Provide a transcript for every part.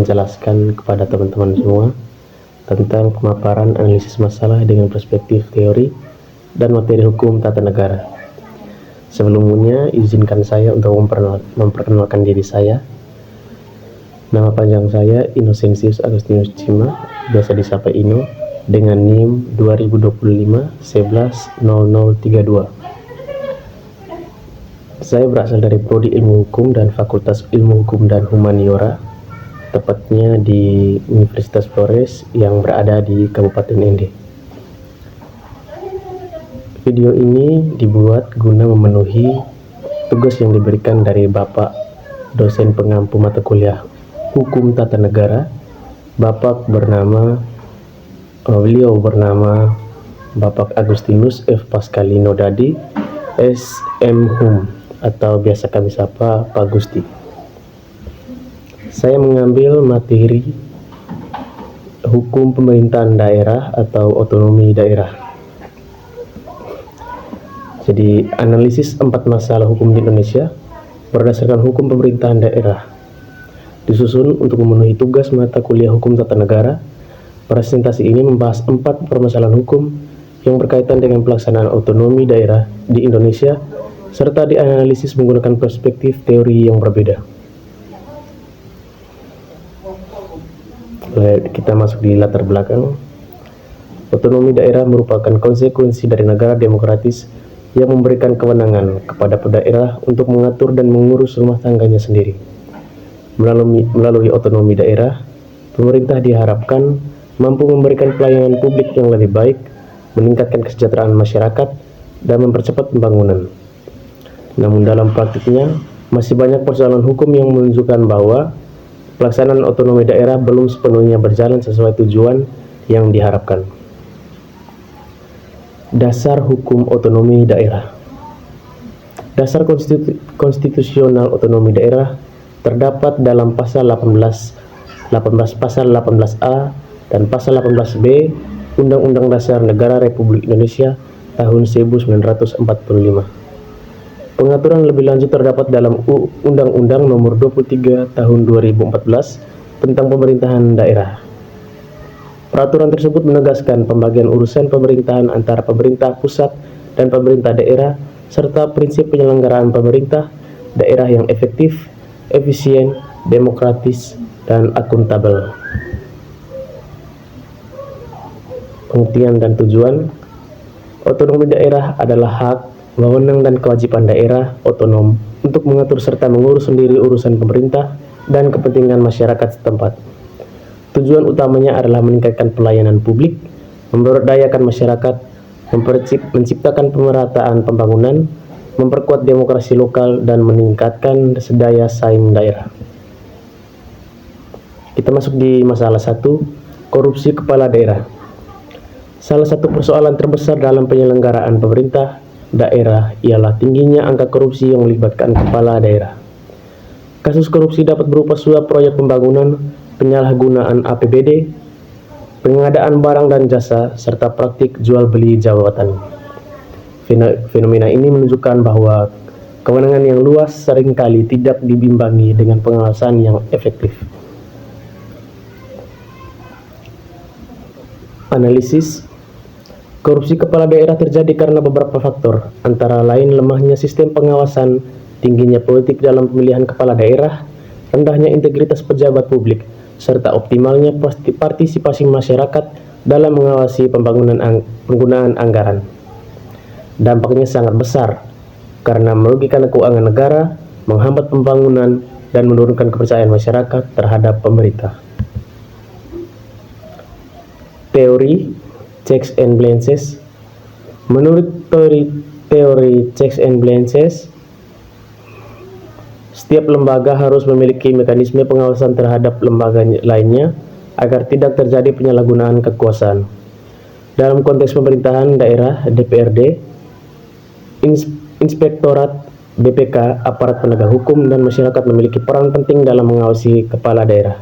menjelaskan kepada teman-teman semua tentang pemaparan analisis masalah dengan perspektif teori dan materi hukum tata negara. Sebelumnya, izinkan saya untuk memperkenalkan diri saya. Nama panjang saya Inocensius Agustinus Cima, biasa disapa Ino, dengan NIM 2025-110032. Saya berasal dari Prodi Ilmu Hukum dan Fakultas Ilmu Hukum dan Humaniora, tepatnya di Universitas Flores yang berada di Kabupaten Ende. Video ini dibuat guna memenuhi tugas yang diberikan dari Bapak dosen pengampu mata kuliah Hukum Tata Negara. Beliau bernama Bapak Agustinus F. Pascalino Dadi, SM Hum, atau biasa kami sapa Pak Gusti. Saya mengambil materi hukum pemerintahan daerah atau otonomi daerah. Jadi, analisis 4 masalah hukum di Indonesia berdasarkan hukum pemerintahan daerah. Disusun untuk memenuhi tugas mata kuliah hukum tata negara. Presentasi ini membahas 4 permasalahan hukum yang berkaitan dengan pelaksanaan otonomi daerah di Indonesia, serta dianalisis menggunakan perspektif teori yang berbeda. Kita masuk di latar belakang. Otonomi daerah merupakan konsekuensi dari negara demokratis yang memberikan kewenangan kepada daerah untuk mengatur dan mengurus rumah tangganya sendiri. Melalui otonomi daerah, pemerintah diharapkan mampu memberikan pelayanan publik yang lebih baik, meningkatkan kesejahteraan masyarakat, dan mempercepat pembangunan. Namun dalam praktiknya, masih banyak persoalan hukum yang menunjukkan bahwa pelaksanaan otonomi daerah belum sepenuhnya berjalan sesuai tujuan yang diharapkan. Dasar hukum otonomi daerah. Dasar konstitusional otonomi daerah terdapat dalam pasal 18 pasal 18A dan pasal 18B Undang-Undang Dasar Negara Republik Indonesia tahun 1945. Pengaturan lebih lanjut terdapat dalam Undang-Undang Nomor 23 Tahun 2014 tentang Pemerintahan Daerah. Peraturan tersebut menegaskan pembagian urusan pemerintahan antara pemerintah pusat dan pemerintah daerah, serta prinsip penyelenggaraan pemerintah daerah yang efektif, efisien, demokratis, dan akuntabel. Pengertian dan tujuan. Otonomi daerah adalah hak, wewenang, dan kewajiban daerah otonom untuk mengatur serta mengurus sendiri urusan pemerintah dan kepentingan masyarakat setempat. Tujuan utamanya adalah meningkatkan pelayanan publik, memberdayakan masyarakat, menciptakan pemerataan pembangunan, memperkuat demokrasi lokal, dan meningkatkan daya saing daerah. Kita masuk di masalah 1, korupsi kepala daerah. Salah satu persoalan terbesar dalam penyelenggaraan pemerintah daerah ialah tingginya angka korupsi yang melibatkan kepala daerah. Kasus korupsi dapat berupa suap proyek pembangunan, penyalahgunaan APBD, pengadaan barang dan jasa, serta praktik jual beli jabatan. Fenomena ini menunjukkan bahwa kewenangan yang luas seringkali tidak dibimbangi dengan pengawasan yang efektif. Analisis. Korupsi kepala daerah terjadi karena beberapa faktor, antara lain lemahnya sistem pengawasan, tingginya politik dalam pemilihan kepala daerah, rendahnya integritas pejabat publik, serta optimalnya partisipasi masyarakat dalam mengawasi penggunaan anggaran. Dampaknya sangat besar karena merugikan keuangan negara, menghambat pembangunan, dan menurunkan kepercayaan masyarakat terhadap pemerintah. Teori checks and balances. Menurut teori checks and balances, setiap lembaga harus memiliki mekanisme pengawasan terhadap lembaga lainnya agar tidak terjadi penyalahgunaan kekuasaan. Dalam konteks pemerintahan daerah, DPRD, Inspektorat, BPK, aparat penegak hukum, dan masyarakat memiliki peran penting dalam mengawasi kepala daerah.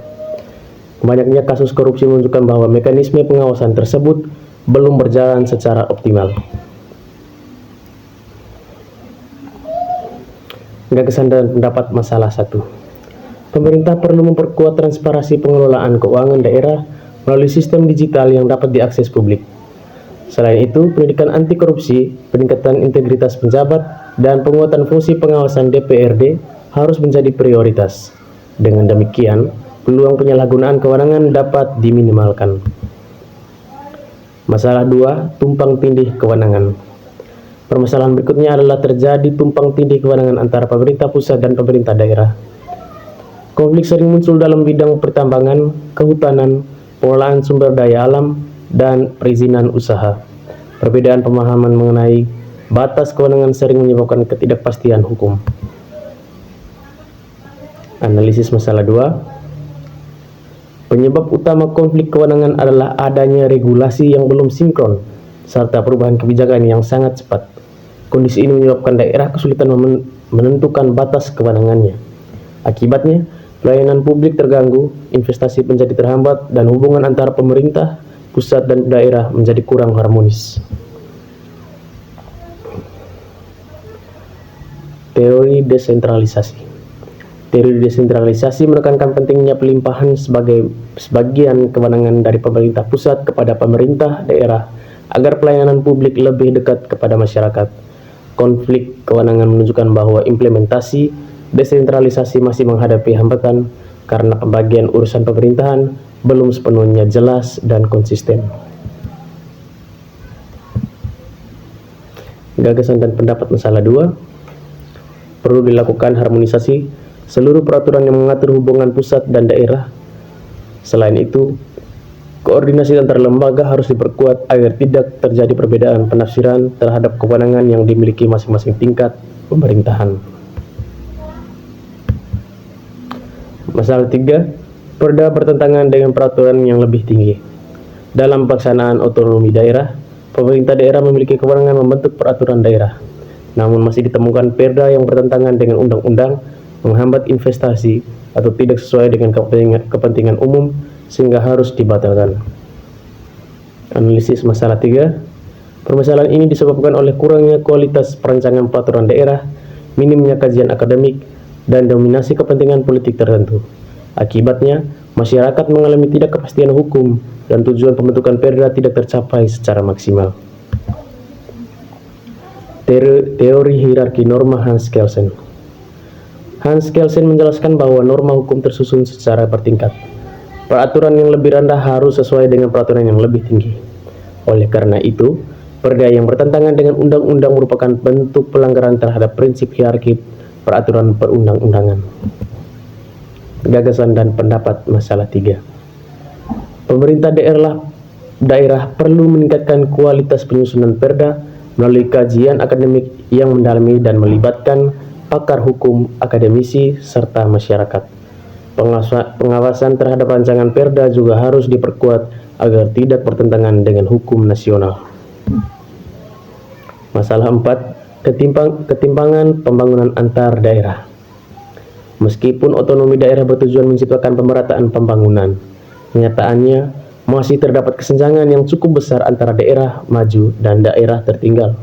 Banyaknya kasus korupsi menunjukkan bahwa mekanisme pengawasan tersebut belum berjalan secara optimal. Gagasan dan pendapat masalah 1. Pemerintah perlu memperkuat transparansi pengelolaan keuangan daerah melalui sistem digital yang dapat diakses publik. Selain itu, pendidikan anti korupsi, peningkatan integritas pejabat, dan penguatan fungsi pengawasan DPRD harus menjadi prioritas. Dengan demikian, peluang penyalahgunaan kewenangan dapat diminimalkan. Masalah 2, tumpang tindih kewenangan. Permasalahan berikutnya adalah terjadi tumpang tindih kewenangan antara pemerintah pusat dan pemerintah daerah. Konflik sering muncul dalam bidang pertambangan, kehutanan, pengelolaan sumber daya alam, dan perizinan usaha. Perbedaan pemahaman mengenai batas kewenangan sering menyebabkan ketidakpastian hukum. Analisis masalah 2. Penyebab utama konflik kewenangan adalah adanya regulasi yang belum sinkron, serta perubahan kebijakan yang sangat cepat. Kondisi ini menyebabkan daerah kesulitan menentukan batas kewenangannya. Akibatnya, pelayanan publik terganggu, investasi menjadi terhambat, dan hubungan antara pemerintah, pusat, dan daerah menjadi kurang harmonis. Teori desentralisasi. Teori desentralisasi menekankan pentingnya pelimpahan sebagian kewenangan dari pemerintah pusat kepada pemerintah daerah agar pelayanan publik lebih dekat kepada masyarakat. Konflik kewenangan menunjukkan bahwa implementasi desentralisasi masih menghadapi hambatan karena pembagian urusan pemerintahan belum sepenuhnya jelas dan konsisten. Gagasan dan pendapat masalah 2. Perlu dilakukan harmonisasi seluruh peraturan yang mengatur hubungan pusat dan daerah. Selain itu, koordinasi antar lembaga harus diperkuat agar tidak terjadi perbedaan penafsiran terhadap kewenangan yang dimiliki masing-masing tingkat pemerintahan. Masalah 3. Perda bertentangan dengan peraturan yang lebih tinggi. Dalam pelaksanaan otonomi daerah, pemerintah daerah memiliki kewenangan membentuk peraturan daerah. Namun masih ditemukan perda yang bertentangan dengan undang-undang, menghambat investasi, atau tidak sesuai dengan kepentingan umum sehingga harus dibatalkan. Analisis masalah 3. Permasalahan ini disebabkan oleh kurangnya kualitas perancangan peraturan daerah, minimnya kajian akademik, dan dominasi kepentingan politik tertentu. Akibatnya, masyarakat mengalami tidak kepastian hukum dan tujuan pembentukan perda tidak tercapai secara maksimal. Teori hierarki norma Hans Kelsen. Hans Kelsen menjelaskan bahwa norma hukum tersusun secara bertingkat. Peraturan yang lebih rendah harus sesuai dengan peraturan yang lebih tinggi. Oleh karena itu, perda yang bertentangan dengan undang-undang merupakan bentuk pelanggaran terhadap prinsip hierarki peraturan perundang-undangan. Gagasan dan pendapat masalah 3. Pemerintah daerah perlu meningkatkan kualitas penyusunan perda melalui kajian akademik yang mendalami dan melibatkan pakar hukum, akademisi, serta masyarakat. Pengawasan terhadap rancangan perda juga harus diperkuat agar tidak bertentangan dengan hukum nasional. Masalah 4. Ketimpangan pembangunan antar daerah. Meskipun otonomi daerah bertujuan menciptakan pemerataan pembangunan, kenyataannya masih terdapat kesenjangan yang cukup besar antara daerah maju dan daerah tertinggal.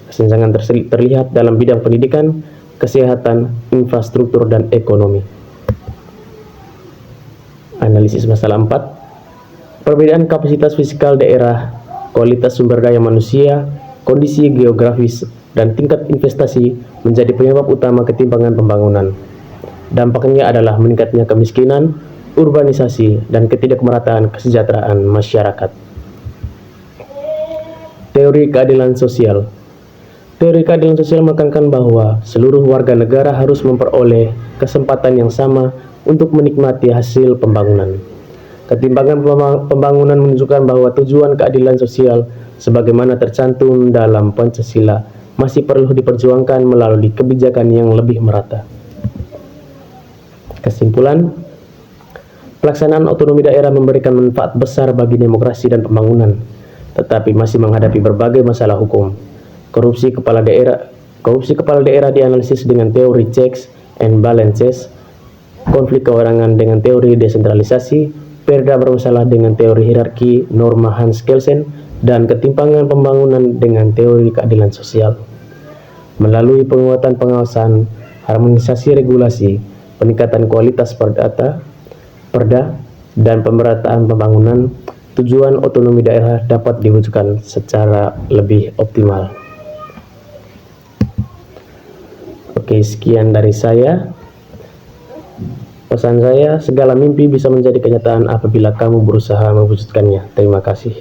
Kesenjangan terlihat dalam bidang pendidikan, kesehatan, infrastruktur, dan ekonomi. Analisis masalah 4. Perbedaan kapasitas fiskal daerah, kualitas sumber daya manusia, kondisi geografis, dan tingkat investasi menjadi penyebab utama ketimpangan pembangunan. Dampaknya adalah meningkatnya kemiskinan, urbanisasi, dan ketidakmerataan kesejahteraan masyarakat. Teori keadilan sosial. Teori keadilan sosial menekankan bahwa seluruh warga negara harus memperoleh kesempatan yang sama untuk menikmati hasil pembangunan. Ketimpangan pembangunan menunjukkan bahwa tujuan keadilan sosial sebagaimana tercantum dalam Pancasila masih perlu diperjuangkan melalui kebijakan yang lebih merata. Kesimpulan, pelaksanaan otonomi daerah memberikan manfaat besar bagi demokrasi dan pembangunan, tetapi masih menghadapi berbagai masalah hukum. Korupsi kepala daerah dianalisis dengan teori checks and balances, konflik kewenangan dengan teori desentralisasi, perda bermasalah dengan teori hierarki norma Hans Kelsen, dan ketimpangan pembangunan dengan teori keadilan sosial. Melalui penguatan pengawasan, harmonisasi regulasi, peningkatan kualitas perda, dan pemerataan pembangunan, tujuan otonomi daerah dapat diwujudkan secara lebih optimal. Oke, sekian dari saya. Pesan saya, segala mimpi bisa menjadi kenyataan apabila kamu berusaha mewujudkannya. Terima kasih.